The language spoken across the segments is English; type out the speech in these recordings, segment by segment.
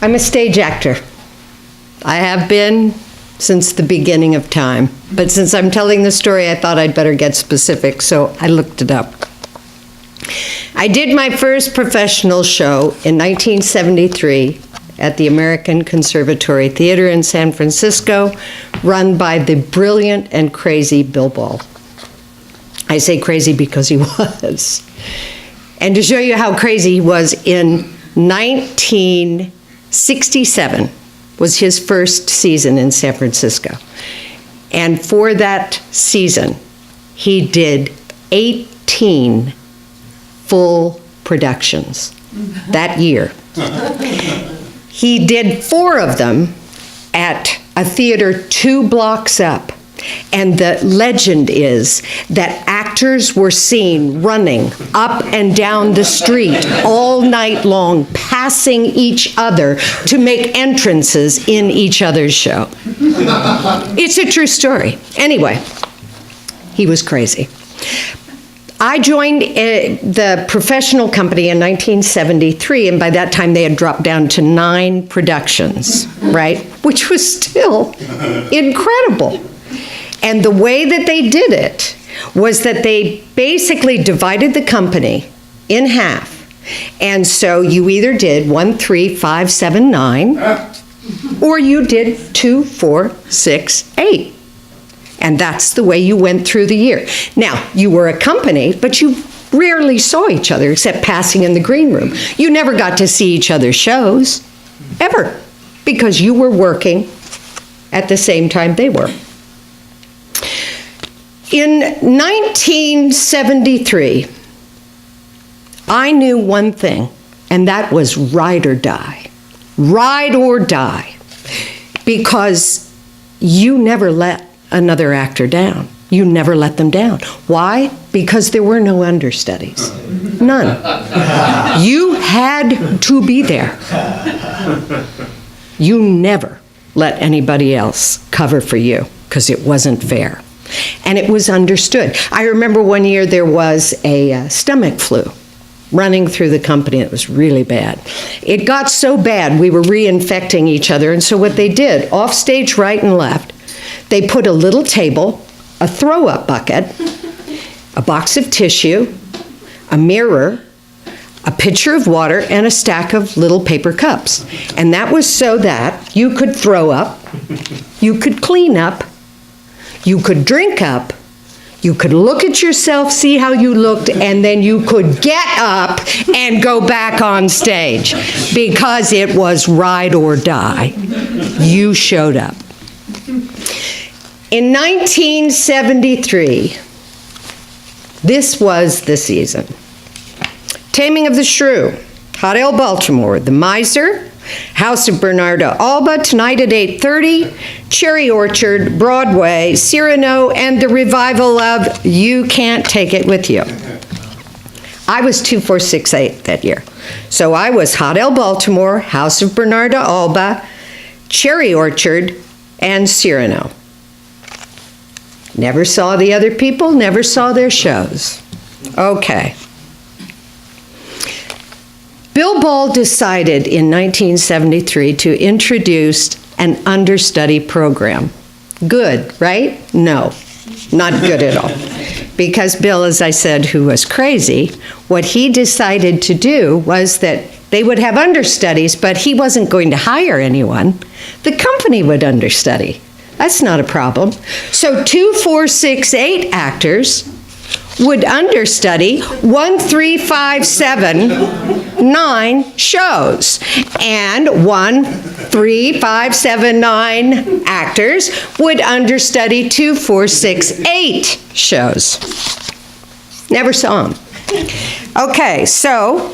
I'm a stage actor. I have been since the beginning of time. But since I'm telling the story, I thought I'd better get specific, so I looked it up. I did my first professional show in 1973 at the American Conservatory Theater in San Francisco, run by the brilliant and crazy Bill Ball. I say crazy because he was. And to show you how crazy he was, in 1967 was his first season in San Francisco. And for that season, he did 18 full productions that year. He did 4 of them at a theater 2 blocks up. And the legend is that actors were seen running up and down the street all night long, passing each other to make entrances in each other's show. It's a true story. Anyway, he was crazy. I joined the professional company in 1973, and by that time they had dropped down to 9 productions, right? Which was still incredible. And the way that they did it was that they basically divided the company in half. And so you either did 1, 3, 5, 7, 9, or you did 2, 4, 6, 8. And that's the way you went through the year. Now, you were a company, but you rarely saw each other except passing in the green room. You never got to see each other's shows, ever, because you were working at the same time they were. In 1973, I knew one thing, and that was ride or die. Ride or die. Because you never let another actor down. You never let them down. Why? Because there were no understudies. None. You had to be there. You never let anybody else cover for you, because it wasn't fair. And it was understood. I remember one year there was a stomach flu running through the company. It was really bad. It got so bad we were reinfecting each other, and so what they did, off stage right and left, they put a little table, a throw-up bucket, a box of tissue, a mirror, a pitcher of water, and a stack of little paper cups. And that was so that you could throw up, you could clean up, you could drink up, you could look at yourself, see how you looked, and then you could get up and go back on stage, because it was ride or die. You showed up. In 1973, this was the season. Taming of the Shrew, Hot Ale Baltimore, The Miser, House of Bernarda Alba, tonight at 8:30, Cherry Orchard, Broadway, Cyrano, and the revival of You Can't Take It With You. I was 2468 that year. So I was Hot Ale Baltimore, House of Bernarda Alba, Cherry Orchard, and Cyrano. Never saw the other people, never saw their shows. Okay. Bill Ball decided in 1973 to introduce an understudy program. Good, right? No, not good at all. Because Bill, as I said, who was crazy, what he decided to do was that they would have understudies, but he wasn't going to hire anyone. The company would understudy. That's not a problem. So 2, 4, 6, 8 actors would understudy 1, 3, 5, 7, 9 shows. And 1, 3, 5, 7, 9 actors would understudy 2, 4, 6, 8 shows. Never saw them. Okay, so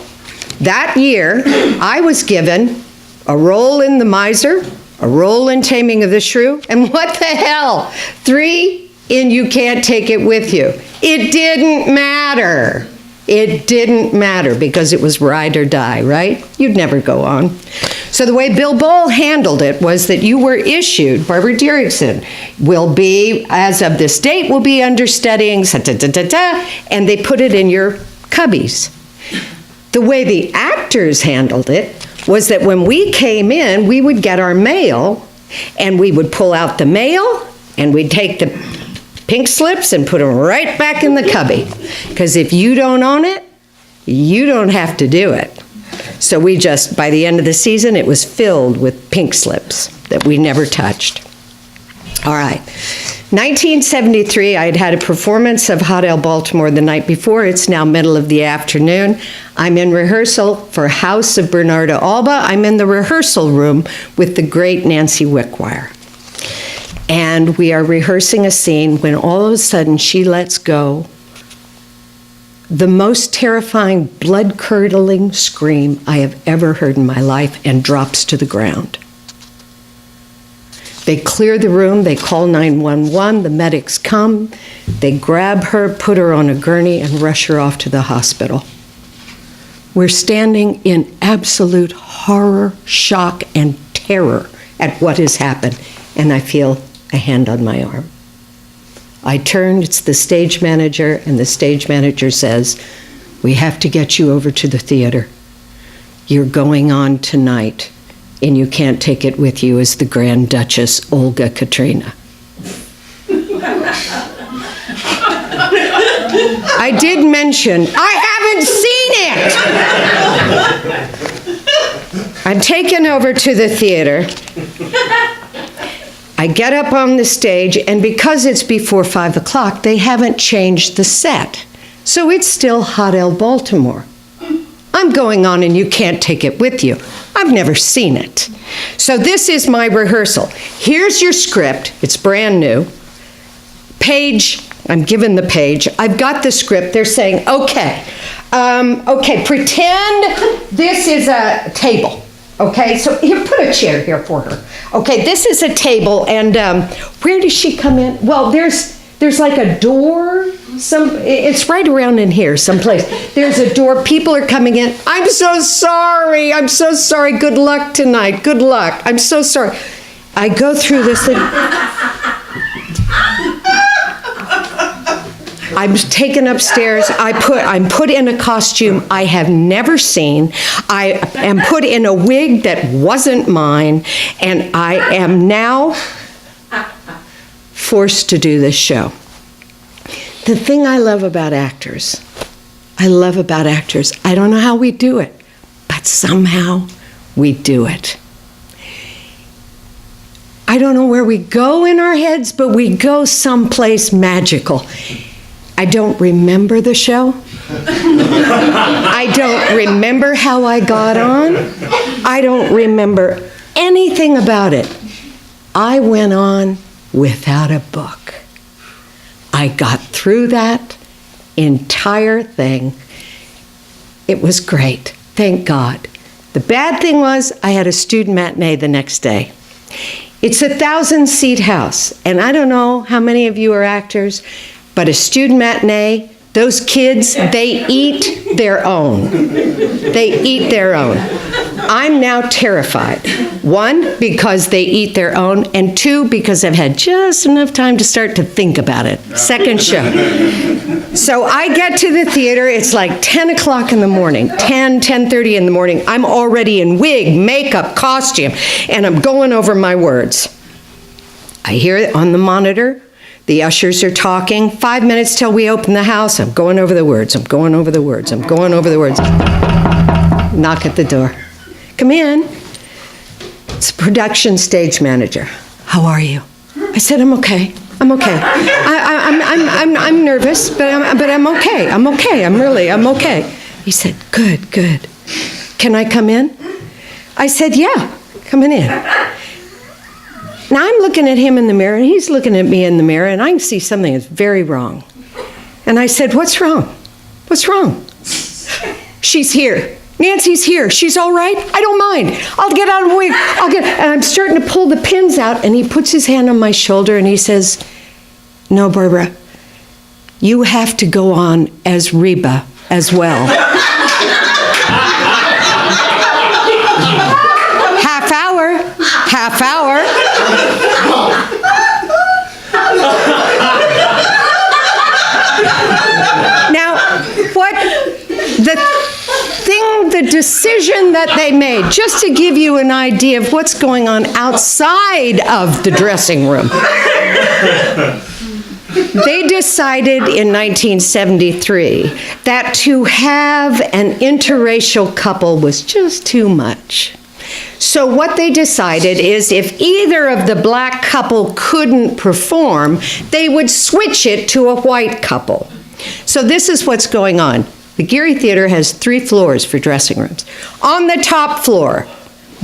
that year I was given a role in The Miser, a role in Taming of the Shrew, and what the hell, 3 in You Can't Take It With You. It didn't matter. It didn't matter because it was ride or die, right? You'd never go on. So the way Bill Ball handled it was that you were issued, Barbara Dirickson will be, as of this date, will be understudying, and they put it in your cubbies. The way the actors handled it was that when we came in, we would get our mail, and we would pull out the mail, and we'd take the pink slips and put them right back in the cubby. Because if you don't own it, you don't have to do it. So we just, by the end of the season, it was filled with pink slips that we never touched. All right. 1973, I had had a performance of Hot L Baltimore the night before. It's now middle of the afternoon. I'm in rehearsal for House of Bernarda Alba. I'm in the rehearsal room with the great Nancy Wickwire. And we are rehearsing a scene when all of a sudden she lets go the most terrifying, blood-curdling scream I have ever heard in my life and drops to the ground. They clear the room, they call 911, the medics come, they grab her, put her on a gurney, and rush her off to the hospital. We're standing in absolute horror, shock, and terror at what has happened, and I feel a hand on my arm. I turn, it's the stage manager, and the stage manager says, "We have to get you over to the theater. You're going on tonight, and you can't take it with you as the Grand Duchess Olga Katrina." I did mention, I haven't seen it! I'm taken over to the theater. I get up on the stage, and because it's before 5 o'clock, they haven't changed the set. So it's still Hot L Baltimore. I'm going on, and you can't take it with you. I've never seen it. So this is my rehearsal. Here's your script. It's brand new. Page, I'm given the page. I've got the script. They're saying, okay, pretend this is a table. Okay, so here, put a chair here for her. Okay, this is a table, and where does she come in? Well, there's like a door. It's right around in here someplace. There's a door. People are coming in. I'm so sorry. I'm so sorry. Good luck tonight. Good luck. I'm so sorry. I go through this thing. I'm taken upstairs. I'm put in a costume I have never seen. I am put in a wig that wasn't mine, and I am now forced to do this show. The thing I love about actors, I don't know how we do it, but somehow we do it. I don't know where we go in our heads, but we go someplace magical. I don't remember the show. I don't remember how I got on. I don't remember anything about it. I went on without a book. I got through that entire thing. It was great, thank God. The bad thing was I had a student matinee the next day. It's a 1,000-seat house, and I don't know how many of you are actors, but a student matinee, those kids, they eat their own. They eat their own. I'm now terrified. 1, because they eat their own, and 2, because I've had just enough time to start to think about it. Second show. So I get to the theater, it's like 10 o'clock in the morning, 10:30 in the morning. I'm already in wig, makeup, costume, and I'm going over my words. I hear it on the monitor. The ushers are talking. 5 minutes till we open the house. I'm going over the words. I'm going over the words. I'm going over the words. Knock at the door. Come in. It's a production stage manager. How are you? I said, I'm okay. I'm okay. I'm nervous, but I'm okay. I'm okay. I'm okay. He said, good. Can I come in? I said, yeah, coming in. Now I'm looking at him in the mirror, and he's looking at me in the mirror, and I can see something that's very wrong. And I said, what's wrong? What's wrong? She's here. Nancy's here. She's all right. I don't mind. I'll get out of the way. And I'm starting to pull the pins out, and he puts his hand on my shoulder, and he says, no, Barbara, you have to go on as Reba as well. Half hour. Now, what the thing that decision that they made, just to give you an idea of what's going on outside of the dressing room. They decided in 1973 that to have an interracial couple was just too much. So what they decided is if either of the black couple couldn't perform, they would switch it to a white couple. So this is what's going on. The Geary Theater has 3 floors for dressing rooms. On the top floor,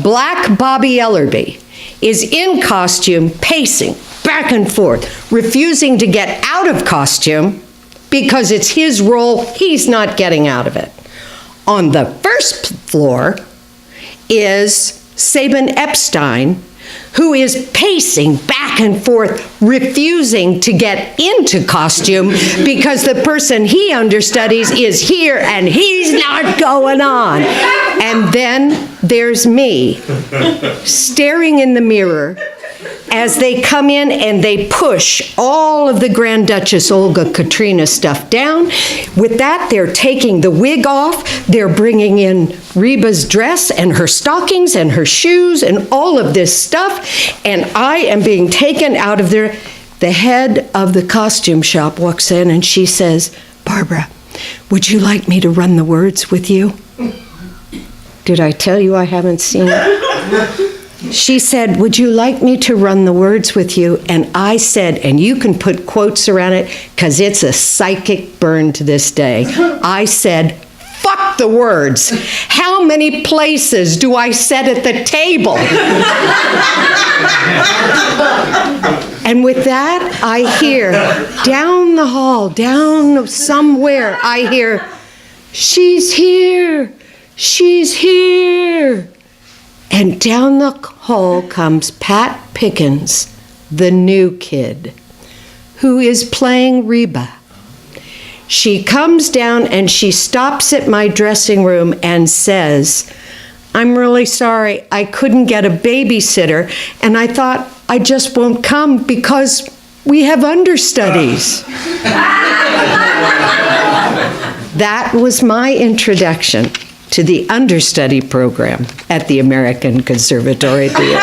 black Bobby Ellerby is in costume, pacing back and forth, refusing to get out of costume because it's his role, he's not getting out of it. On the first floor is Sabin Epstein, who is pacing back and forth, refusing to get into costume because the person he understudies is here and he's not going on. And then there's me, staring in the mirror as they come in and they push all of the Grand Duchess Olga Katrina stuff down. With that, they're taking the wig off, they're bringing in Reba's dress and her stockings and her shoes and all of this stuff, and I am being taken out of there. The head of the costume shop walks in and she says, "Barbara, would you like me to run the words with you?" Did I tell you I haven't seen it? She said, "Would you like me to run the words with you?" And I said, and you can put quotes around it because it's a psychic burn to this day. I said, "Fuck the words. How many places do I set at the table?" And with that, I hear down the hall, down somewhere, I hear, "She's here. She's here." And down the hall comes Pat Pickens, the new kid, who is playing Reba. She comes down and she stops at my dressing room and says, "I'm really sorry, I couldn't get a babysitter, and I thought I just won't come because we have understudies." That was my introduction to the understudy program at the American Conservatory Theater.